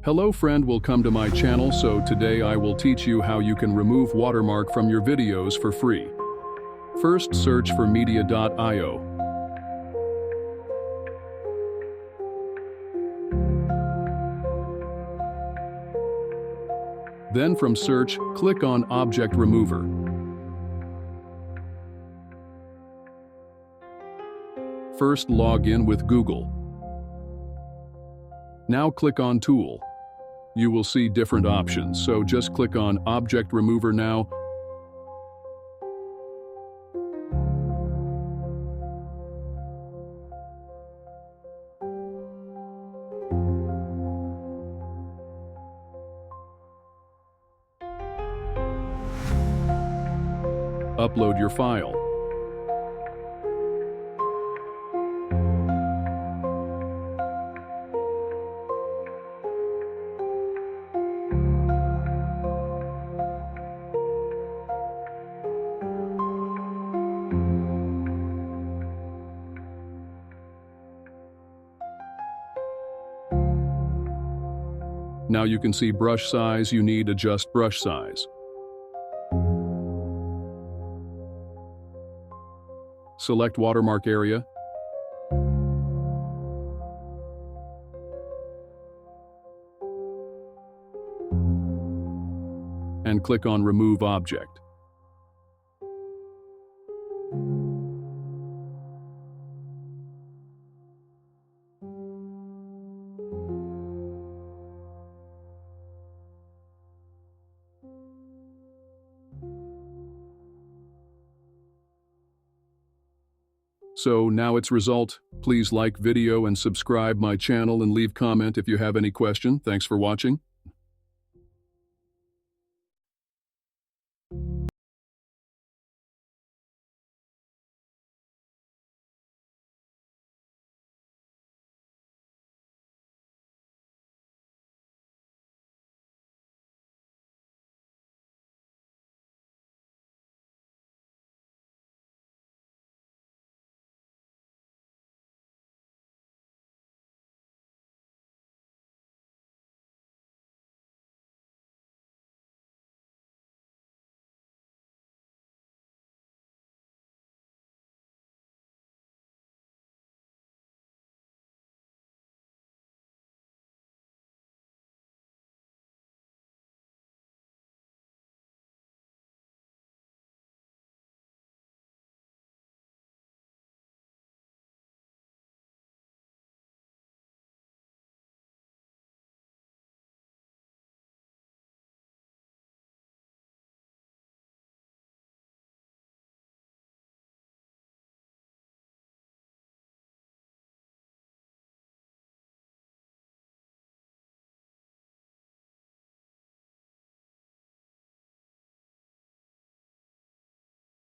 Hello friend, welcome to my channel. So today I will teach you how you can remove watermark from your videos for free. First, search for media.io. Then from search, click on Object Remover. First, log in with Google. Now click on Tool. You will see different options, so just click on Object Remover now. Upload your file. Now you can see brush size. You need adjust brush size. Select watermark area. And click on Remove Object. So now its result. Please like video and subscribe my channel and leave comment if you have any question. Thanks for watching.